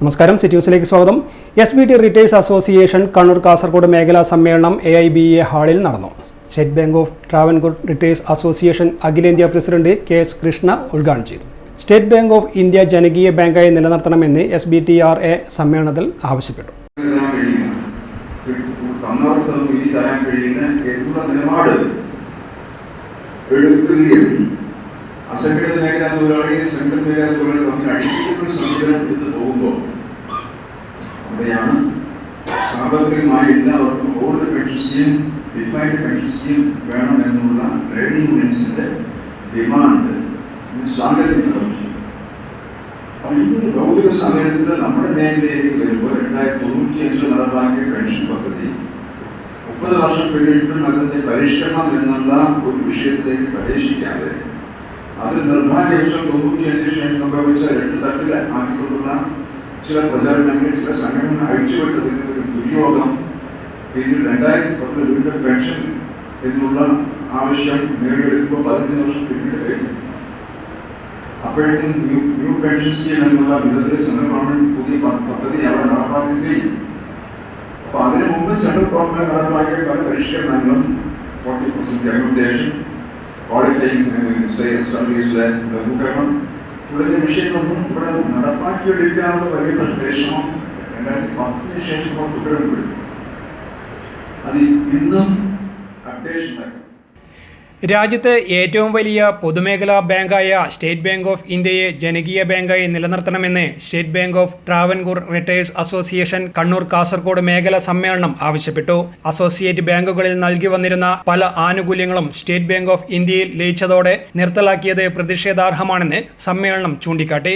നമസ്കാരം, സിറ്റി ന്യൂസിലേക്ക് സ്വാഗതം. SBT retailers association Kannur Kasargod മേഖലാ സമ്മേളനം AIBA ഹാളിൽ നടന്നു. State bank of Travancore retailers association അഖിലേന്ത്യാ പ്രസിഡന്റ് KS കൃഷ്ണ ഉദ്ഘാടനം ചെയ്തു. സ്റ്റേറ്റ് ബാങ്ക് ഓഫ് ഇന്ത്യ ജനകീയ ബാങ്കായി നിലനിർത്തണമെന്ന് SBTRA സമ്മേളനത്തിൽ ആവശ്യപ്പെട്ടു. അസംഘടിത മേഖലാ തൊഴിലാളികൾ സംഘടിത മേഖലാ തൊഴിലാളികൾ തമ്മിൽ അടിപ്പിക്കുന്ന സമീപനം എടുത്ത് പോകുമ്പോൾ അവിടെയാണ് സാർവത്രികമായി എല്ലാവർക്കും ഓരോ pension scheme defined pension scheme വേണമെന്നുള്ള ട്രേഡ് യൂണിയൻസിന്റെ ഡിമാൻഡ് സാങ്കേതികമാണ്. അപ്പോൾ ഈ ഒരു ഭൗതിക സമയത്തിൽ നമ്മുടെ മേഖലയിലേക്ക് വരുമ്പോൾ 1995 നടപ്പാക്കിയ പെൻഷൻ പദ്ധതി 30 വർഷം പിന്നിട്ടും അതിന്റെ പരിഷ്കരണം എന്നുള്ള ഒരു വിഷയത്തിലേക്ക് പ്രവേശിക്കാതെ അതിൽ നിർഭാഗ്യവശം 95 ശേഷം സംഭവിച്ച 2 തട്ടിൽ ആക്കിക്കൊണ്ടുള്ള ചില പ്രചാരണങ്ങൾ, ചില സംഘടന അഴിച്ചുവിട്ടതിന്റെ ഒരു ദുര്യോഗം പിന്നീട് 2010 വീണ്ടും പെൻഷൻ എന്നുള്ള ആവശ്യം നേടിയെടുക്കുമ്പോൾ 15 വർഷം പിന്നീട് കഴിഞ്ഞു. അപ്പോഴേക്കും ന്യൂ പെൻഷൻ സ്കീം എന്നുള്ള വിധത്തിൽ സെൻട്രൽ ഗവൺമെന്റ് പുതിയ പദ്ധതി അവിടെ നടപ്പാക്കുകയും അപ്പോൾ അതിനു മുമ്പ് സെൻട്രൽ ഗവൺമെന്റ് നടപ്പാക്കിയ പല പരിഷ്കരണങ്ങളും 40% കമ്മ്യൂട്ടേഷൻ, ക്വാളിഫയിങ് സർവീസിലെ ലഘൂകരണം തുടങ്ങിയ വിഷയങ്ങളൊന്നും ഇവിടെ നടപ്പാക്കിയെടുക്കാനുള്ള വലിയ നിർദ്ദേശം 2010 ശേഷം തുടരുമ്പോൾ അത് ഇന്നും അപ്ഡേഷൻ ഉണ്ടാക്കും. രാജ്യത്ത് ഏറ്റവും വലിയ പൊതുമേഖലാ ബാങ്കായ സ്റ്റേറ്റ് ബാങ്ക് ഓഫ് ഇന്ത്യയെ ജനകീയ ബാങ്കായി നിലനിർത്തണമെന്ന് state bank of Travancore retailers association Kannur Kasargod മേഖലാ സമ്മേളനം ആവശ്യപ്പെട്ടു. അസോസിയേറ്റ് ബാങ്കുകളിൽ നൽകി വന്നിരുന്ന പല ആനുകൂല്യങ്ങളും സ്റ്റേറ്റ് ബാങ്ക് ഓഫ് ഇന്ത്യയിൽ ലയിച്ചതോടെ നിർത്തലാക്കിയത് പ്രതിഷേധാർഹമാണെന്ന് സമ്മേളനം ചൂണ്ടിക്കാട്ടി.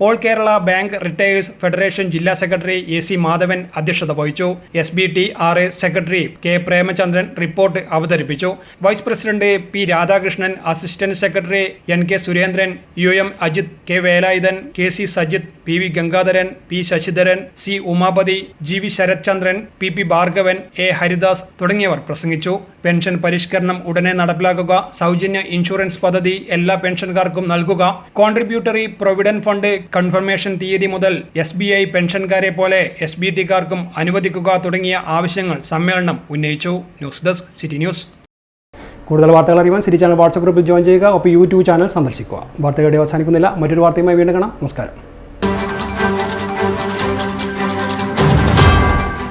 All Kerala bank retailers federation ജില്ലാ സെക്രട്ടറി AC മാധവൻ അധ്യക്ഷത വഹിച്ചു. SBTRA secretary K Premachandran report അവതരിപ്പിച്ചു. Vice president P Radhakrishnan, assistant secretary NK Surendran, UM Ajith, K Velayudhan, KC Sajith, PV Gangadharan, P Sasidharan, C Umapathi, GV Sarathchandran, PP Bhargavan, A Haridas തുടങ്ങിയവർ പ്രസംഗിച്ചു. പെൻഷൻ പരിഷ്കരണം ഉടനെ നടപ്പിലാക്കുക, സൗജന്യ ഇൻഷുറൻസ് പദ്ധതി എല്ലാ പെൻഷൻകാർക്കും നൽകുക, കോൺട്രിബ്യൂട്ടറി പ്രൊവിഡന്റ് ഫണ്ട് കൺഫർമേഷൻ തീയതി മുതൽ SBI പെൻഷൻകാരെ പോലെ SBTക്കാർക്കും അനുവദിക്കുക തുടങ്ങിയ ആവശ്യങ്ങൾ സമ്മേളനം ഉന്നയിച്ചു. News desk, city news. കൂടുതൽ വാർത്തകൾ അറിയാൻ സിറ്റി ചാനൽ വാട്സ്ആപ്പ് ഗ്രൂപ്പിൽ ജോയിൻ ചെയ്യുക. ഒപ്പം YouTube ചാനൽ സന്ദർശിക്കുക. വാർത്തകളുടെ അവസാനിക്കുന്നില്ല. മറ്റൊരു വാർത്തയുമായി വീണ്ടും കാണാം. നമസ്കാരം.